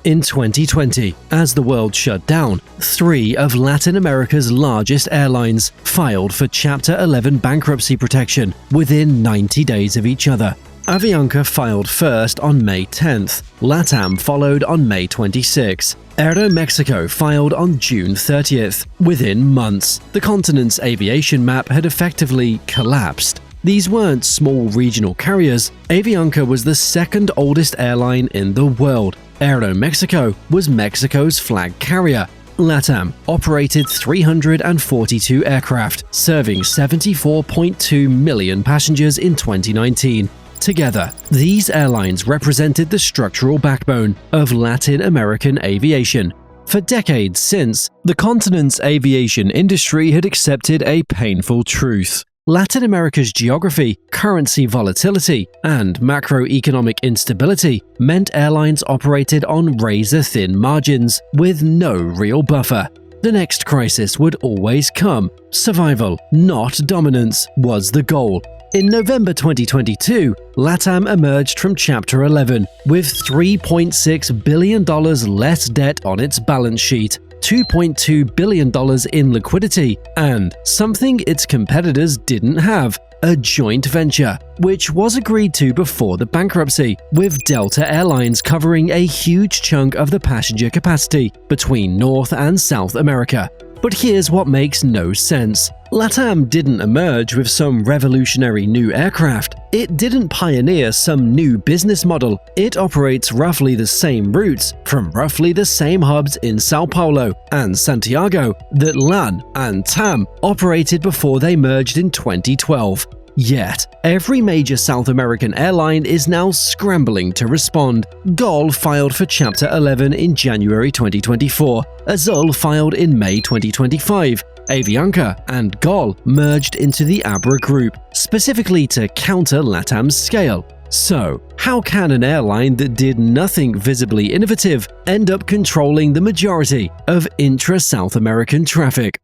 In 2020, as the world shut down, 3 of Latin America's largest airlines filed for Chapter 11 bankruptcy protection within 90 days of each other. Avianca filed first on May 10th, LATAM followed on May 26th. Aeromexico filed on June 30th. Within months, the continent's aviation map had effectively collapsed. These weren't small regional carriers. Avianca was the second oldest airline in the world. Aeromexico was Mexico's flag carrier. LATAM operated 342 aircraft, serving 74.2 million passengers in 2019. Together, these airlines represented the structural backbone of Latin American aviation. For decades since, the continent's aviation industry had accepted a painful truth. Latin America's geography, currency volatility, and macroeconomic instability meant airlines operated on razor-thin margins with no real buffer. The next crisis would always come. Survival, not dominance, was the goal. In November 2022, LATAM emerged from Chapter 11 with $3.6 billion less debt on its balance sheet, $2.2 billion in liquidity, and something its competitors didn't have, a joint venture, which was agreed to before the bankruptcy, with Delta Airlines covering a huge chunk of the passenger capacity between North and South America. But here's what makes no sense. LATAM didn't emerge with some revolutionary new aircraft. It didn't pioneer some new business model. It operates roughly the same routes from roughly the same hubs in Sao Paulo and Santiago that LAN and TAM operated before they merged in 2012. Yet, every major South American airline is now scrambling to respond. GOL filed for Chapter 11 in January 2024. Azul filed in May 2025. Avianca and GOL merged into the ABRA group, specifically to counter LATAM's scale. So, how can an airline that did nothing visibly innovative end up controlling the majority of intra-South American traffic?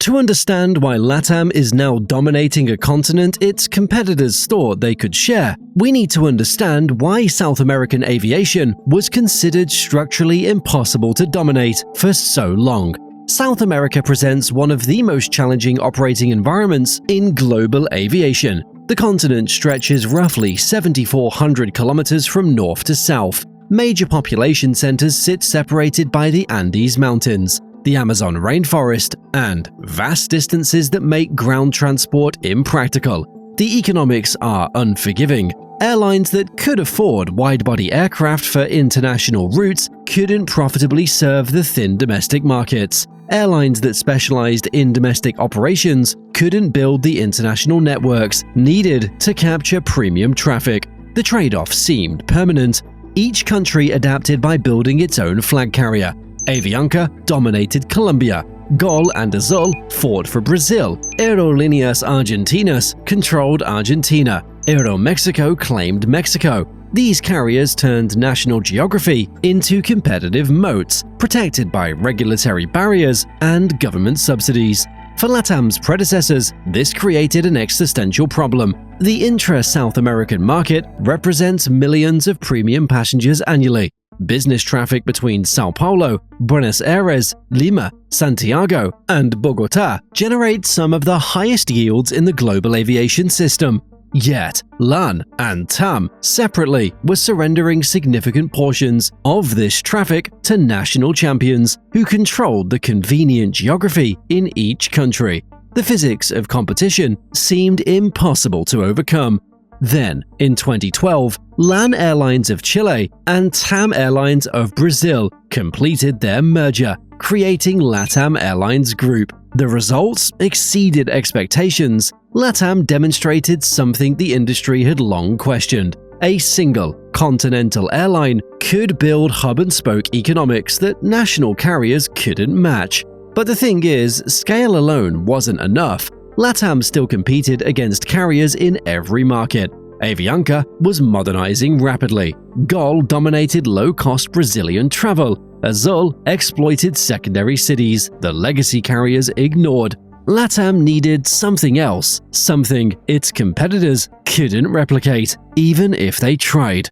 To understand why LATAM is now dominating a continent its competitors thought they could share, we need to understand why South American aviation was considered structurally impossible to dominate for so long. South America presents one of the most challenging operating environments in global aviation. The continent stretches roughly 7,400 kilometers from north to south. Major population centers sit separated by the Andes Mountains, the Amazon rainforest, and vast distances that make ground transport impractical. The economics are unforgiving. Airlines that could afford wide-body aircraft for international routes couldn't profitably serve the thin domestic markets. Airlines that specialized in domestic operations couldn't build the international networks needed to capture premium traffic. The trade-off seemed permanent. Each country adapted by building its own flag carrier. Avianca dominated Colombia. GOL and Azul fought for Brazil. Aerolíneas Argentinas controlled Argentina. Aeromexico claimed Mexico. These carriers turned national geography into competitive moats, protected by regulatory barriers and government subsidies. For LATAM's predecessors, this created an existential problem. The intra-South American market represents millions of premium passengers annually. Business traffic between Sao Paulo, Buenos Aires, Lima, Santiago, and Bogotá generates some of the highest yields in the global aviation system. Yet, LAN and TAM separately were surrendering significant portions of this traffic to national champions who controlled the convenient geography in each country. The physics of competition seemed impossible to overcome. Then, in 2012, LAN Airlines of Chile and TAM Airlines of Brazil completed their merger, creating LATAM Airlines Group. The results exceeded expectations. LATAM demonstrated something the industry had long questioned. A single, continental airline could build hub-and-spoke economics that national carriers couldn't match. But the thing is, scale alone wasn't enough. LATAM still competed against carriers in every market. Avianca was modernizing rapidly. GOL dominated low-cost Brazilian travel. Azul exploited secondary cities the legacy carriers ignored. LATAM needed something else, something its competitors couldn't replicate, even if they tried.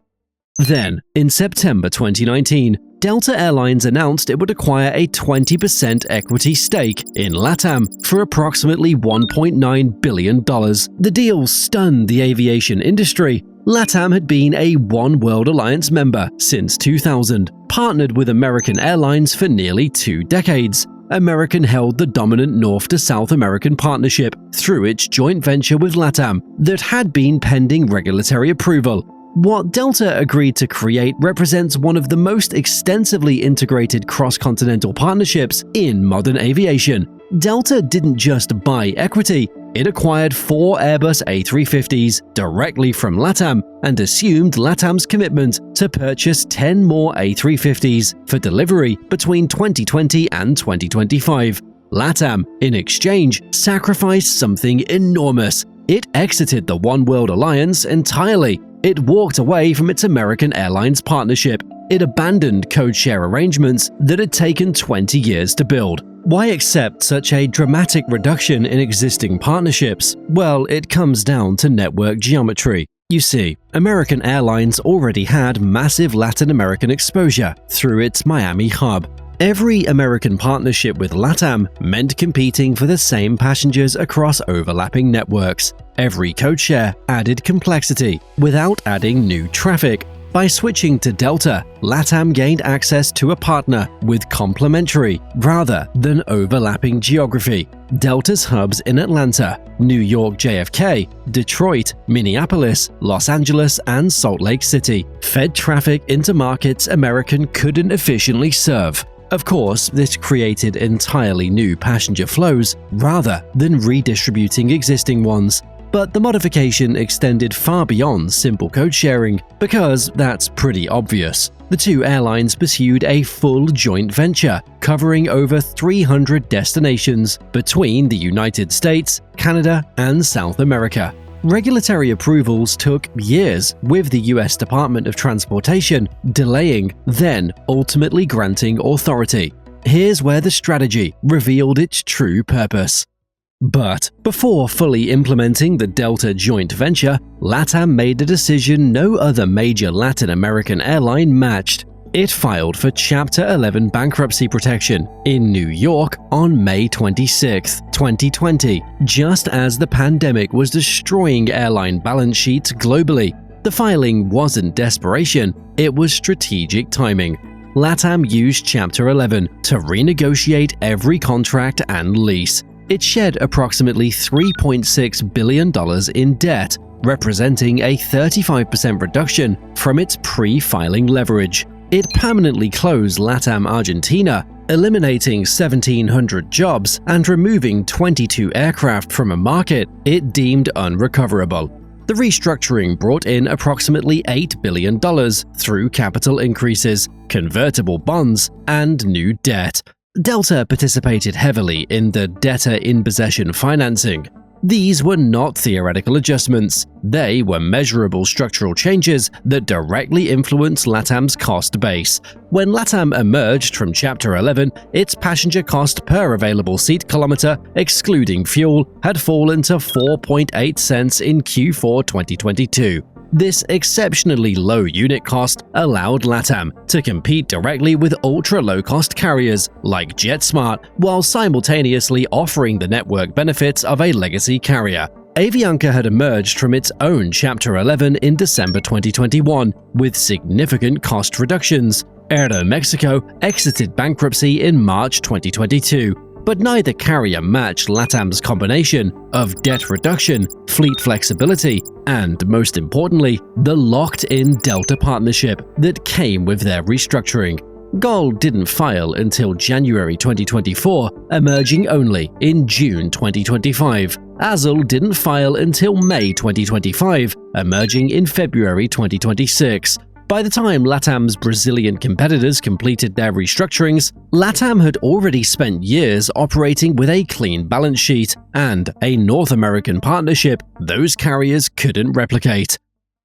Then, in September 2019, Delta Airlines announced it would acquire a 20% equity stake in LATAM for approximately $1.9 billion. The deal stunned the aviation industry. LATAM had been a One World Alliance member since 2000, partnered with American Airlines for nearly 2 decades. American held the dominant North to South American partnership through its joint venture with LATAM that had been pending regulatory approval. What Delta agreed to create represents one of the most extensively integrated cross-continental partnerships in modern aviation. Delta didn't just buy equity, it acquired 4 Airbus A350s directly from LATAM and assumed LATAM's commitment to purchase 10 more A350s for delivery between 2020 and 2025. LATAM, in exchange, sacrificed something enormous. It exited the One World Alliance entirely. It walked away from its American Airlines partnership. It abandoned code-share arrangements that had taken 20 years to build. Why accept such a dramatic reduction in existing partnerships? Well, it comes down to network geometry. You see, American Airlines already had massive Latin American exposure through its Miami hub. Every American partnership with LATAM meant competing for the same passengers across overlapping networks. Every codeshare added complexity without adding new traffic. By switching to Delta, LATAM gained access to a partner with complementary rather than overlapping geography. Delta's hubs in Atlanta, New York JFK, Detroit, Minneapolis, Los Angeles, and Salt Lake City fed traffic into markets American couldn't efficiently serve. Of course, this created entirely new passenger flows rather than redistributing existing ones. But the modification extended far beyond simple code sharing, because that's pretty obvious. The two airlines pursued a full joint venture, covering over 300 destinations between the United States, Canada, and South America. Regulatory approvals took years, with the US Department of Transportation delaying, then ultimately granting authority. Here's where the strategy revealed its true purpose. But before fully implementing the Delta joint venture, LATAM made a decision no other major Latin American airline matched. It filed for Chapter 11 bankruptcy protection in New York on May 26, 2020, just as the pandemic was destroying airline balance sheets globally. The filing wasn't desperation, it was strategic timing. LATAM used Chapter 11 to renegotiate every contract and lease. It shed approximately $3.6 billion in debt, representing a 35% reduction from its pre-filing leverage. It permanently closed LATAM Argentina, eliminating 1,700 jobs and removing 22 aircraft from a market it deemed unrecoverable. The restructuring brought in approximately $8 billion through capital increases, convertible bonds, and new debt. Delta participated heavily in the debtor-in-possession financing. These were not theoretical adjustments, they were measurable structural changes that directly influenced LATAM's cost base. When LATAM emerged from Chapter 11, its passenger cost per available seat kilometer, excluding fuel, had fallen to 4.8 cents in Q4 2022. This exceptionally low unit cost allowed LATAM to compete directly with ultra-low-cost carriers like JetSmart, while simultaneously offering the network benefits of a legacy carrier. Avianca had emerged from its own Chapter 11 in December 2021 with significant cost reductions. Aeromexico exited bankruptcy in March 2022. But neither carrier matched LATAM's combination of debt reduction, fleet flexibility, and, most importantly, the locked-in Delta partnership that came with their restructuring. GOL didn't file until January 2024, emerging only in June 2025. ASL didn't file until May 2025, emerging in February 2026. By the time LATAM's Brazilian competitors completed their restructurings, LATAM had already spent years operating with a clean balance sheet and a North American partnership those carriers couldn't replicate.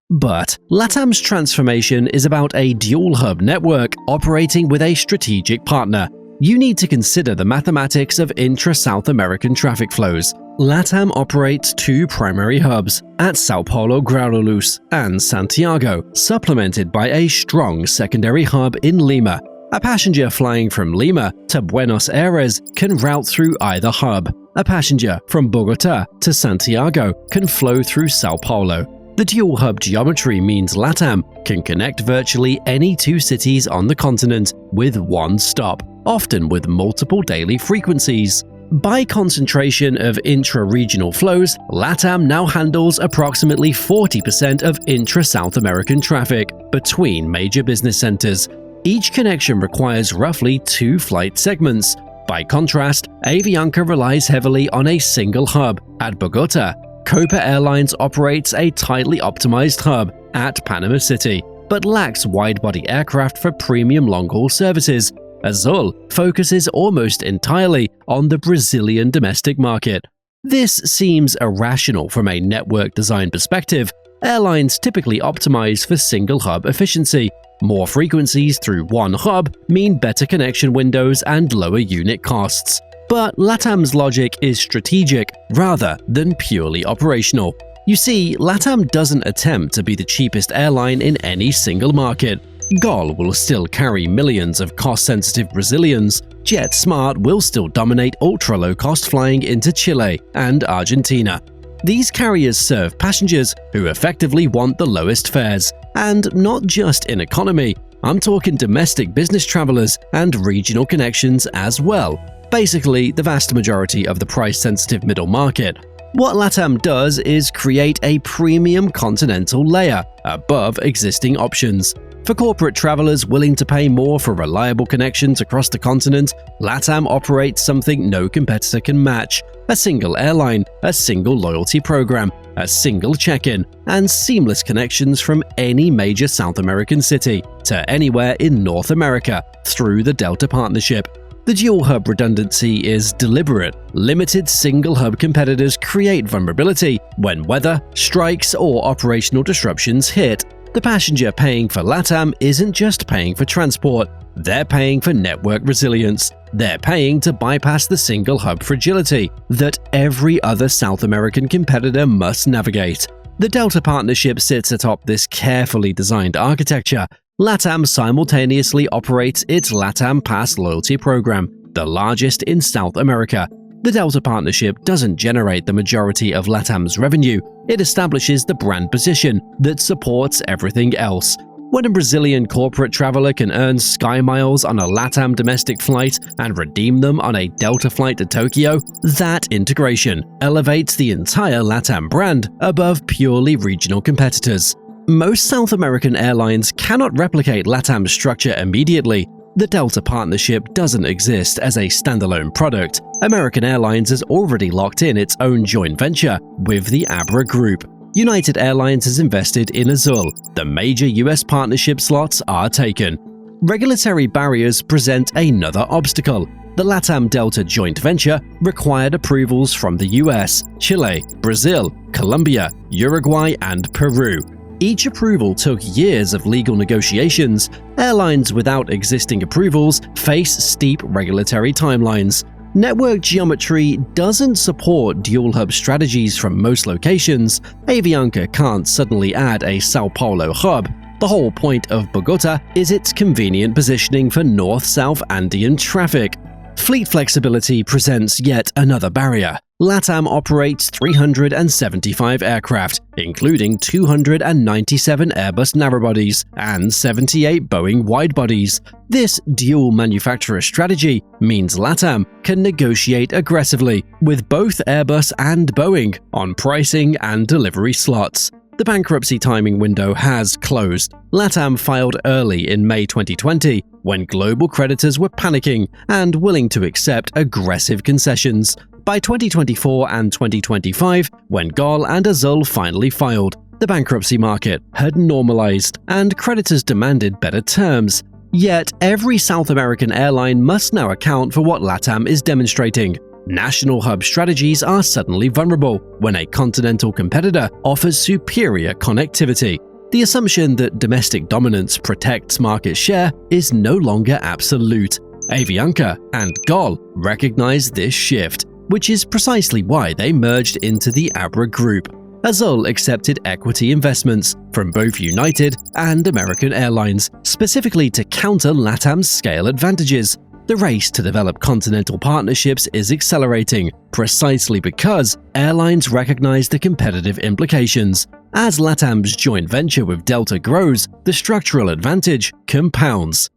But LATAM's transformation is about a dual-hub network operating with a strategic partner. You need to consider the mathematics of intra-South American traffic flows. LATAM operates two primary hubs at Sao Paulo Guarulhos and Santiago, supplemented by a strong secondary hub in Lima. A passenger flying from Lima to Buenos Aires can route through either hub. A passenger from Bogotá to Santiago can flow through Sao Paulo. The dual-hub geometry means LATAM can connect virtually any two cities on the continent with one stop, often with multiple daily frequencies. By concentration of intra-regional flows, LATAM now handles approximately 40% of intra-South American traffic between major business centers. Each connection requires roughly 2 flight segments. By contrast, Avianca relies heavily on a single hub at Bogotá. Copa Airlines operates a tightly optimized hub at Panama City, but lacks wide-body aircraft for premium long-haul services. Azul focuses almost entirely on the Brazilian domestic market. This seems irrational from a network design perspective. Airlines typically optimize for single-hub efficiency. More frequencies through one hub mean better connection windows and lower unit costs. But LATAM's logic is strategic rather than purely operational. You see, LATAM doesn't attempt to be the cheapest airline in any single market. GOL will still carry millions of cost-sensitive Brazilians. JetSmart will still dominate ultra-low-cost flying into Chile and Argentina. These carriers serve passengers who effectively want the lowest fares, and not just in economy. I'm talking domestic business travelers and regional connections as well. Basically, the vast majority of the price-sensitive middle market. What LATAM does is create a premium continental layer above existing options. For corporate travelers willing to pay more for reliable connections across the continent, LATAM operates something no competitor can match: a single airline, a single loyalty program, a single check-in, and seamless connections from any major South American city to anywhere in North America through the Delta partnership. The dual-hub redundancy is deliberate. Limited single-hub competitors create vulnerability when weather, strikes, or operational disruptions hit. The passenger paying for LATAM isn't just paying for transport, they're paying for network resilience. They're paying to bypass the single-hub fragility that every other South American competitor must navigate. The Delta partnership sits atop this carefully designed architecture. LATAM simultaneously operates its LATAM Pass loyalty program, the largest in South America. The Delta partnership doesn't generate the majority of LATAM's revenue, it establishes the brand position that supports everything else. When a Brazilian corporate traveler can earn Sky Miles on a LATAM domestic flight and redeem them on a Delta flight to Tokyo, that integration elevates the entire LATAM brand above purely regional competitors. Most South American airlines cannot replicate LATAM's structure immediately. The Delta partnership doesn't exist as a standalone product. American Airlines has already locked in its own joint venture with the Abra Group. United Airlines has invested in Azul. The major US partnership slots are taken. Regulatory barriers present another obstacle. The LATAM Delta joint venture required approvals from the US, Chile, Brazil, Colombia, Uruguay, and Peru. Each approval took years of legal negotiations. Airlines without existing approvals face steep regulatory timelines. Network geometry doesn't support dual-hub strategies from most locations. Avianca can't suddenly add a Sao Paulo hub. The whole point of Bogotá is its convenient positioning for north-south Andean traffic. Fleet flexibility presents yet another barrier. LATAM operates 375 aircraft, including 297 Airbus narrowbodies and 78 Boeing widebodies. This dual manufacturer strategy means LATAM can negotiate aggressively with both Airbus and Boeing on pricing and delivery slots. The bankruptcy timing window has closed. LATAM filed early in May 2020 when global creditors were panicking and willing to accept aggressive concessions. By 2024 and 2025, when GOL and Azul finally filed, the bankruptcy market had normalized and creditors demanded better terms. Yet, every South American airline must now account for what LATAM is demonstrating. National hub strategies are suddenly vulnerable when a continental competitor offers superior connectivity. The assumption that domestic dominance protects market share is no longer absolute. Avianca and GOL recognize this shift. which is precisely why they merged into the Abra Group. Azul accepted equity investments from both United and American Airlines, specifically to counter LATAM's scale advantages. The race to develop continental partnerships is accelerating, precisely because airlines recognize the competitive implications. As LATAM's joint venture with Delta grows, the structural advantage compounds.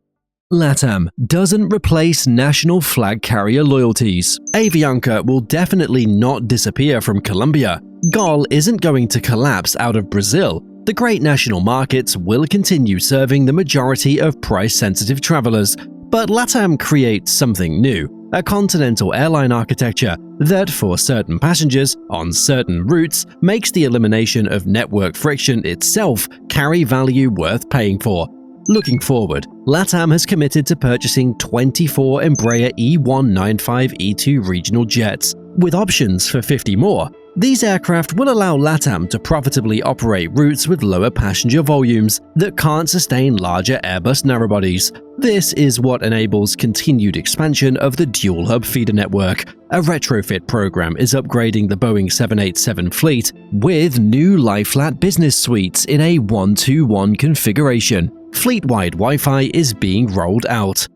LATAM doesn't replace national flag carrier loyalties. Avianca will definitely not disappear from Colombia. GOL isn't going to collapse out of Brazil. The great national markets will continue serving the majority of price-sensitive travelers. But LATAM creates something new, a continental airline architecture that, for certain passengers on certain routes, makes the elimination of network friction itself carry value worth paying for. Looking forward, LATAM has committed to purchasing 24 Embraer E195-E2 regional jets, with options for 50 more. These aircraft will allow LATAM to profitably operate routes with lower passenger volumes that can't sustain larger Airbus narrowbodies. This is what enables continued expansion of the dual-hub feeder network. A retrofit program is upgrading the Boeing 787 fleet with new lie-flat business suites in a 1-2-1 configuration. Fleet-wide Wi-Fi is being rolled out.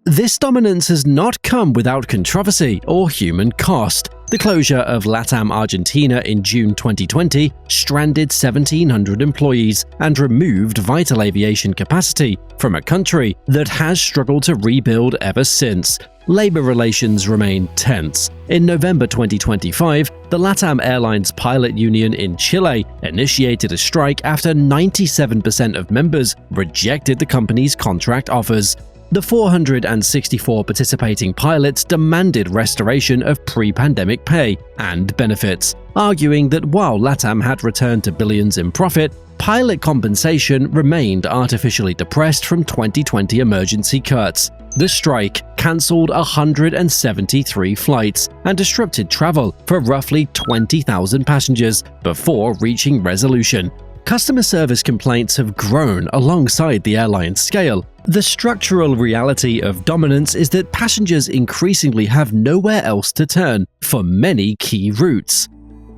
This dominance has not come without controversy or human cost. The closure of LATAM Argentina in June 2020 stranded 1,700 employees and removed vital aviation capacity from a country that has struggled to rebuild ever since. Labor relations remain tense. In November 2025, the LATAM Airlines pilot union in Chile initiated a strike after 97% of members rejected the company's contract offers. The 464 participating pilots demanded restoration of pre-pandemic pay and benefits, arguing that while LATAM had returned to billions in profit, pilot compensation remained artificially depressed from 2020 emergency cuts. The strike cancelled 173 flights and disrupted travel for roughly 20,000 passengers before reaching resolution. Customer service complaints have grown alongside the airline's scale. The structural reality of dominance is that passengers increasingly have nowhere else to turn for many key routes.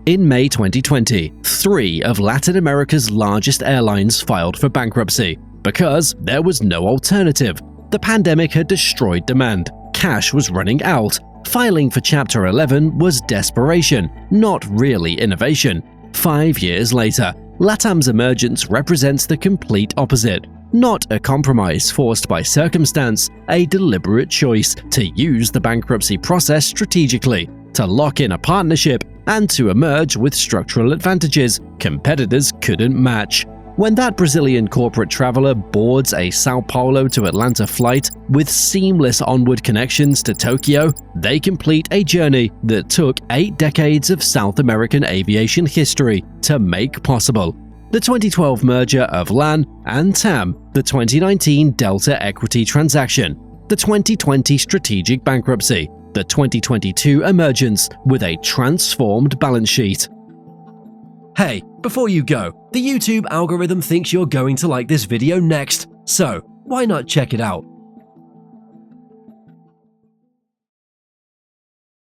In May 2020, 3 of Latin America's largest airlines filed for bankruptcy because there was no alternative. The pandemic had destroyed demand. Cash was running out. Filing for Chapter 11 was desperation, not really innovation. 5 years later, LATAM's emergence represents the complete opposite. Not a compromise forced by circumstance, a deliberate choice to use the bankruptcy process strategically, to lock in a partnership, and to emerge with structural advantages competitors couldn't match. When that Brazilian corporate traveler boards a Sao Paulo to Atlanta flight with seamless onward connections to Tokyo, they complete a journey that took 8 decades of South American aviation history to make possible. The 2012 merger of LAN and TAM, the 2019 Delta equity transaction, the 2020 strategic bankruptcy, the 2022 emergence with a transformed balance sheet. Hey, before you go, the YouTube algorithm thinks you're going to like this video next, so why not check it out?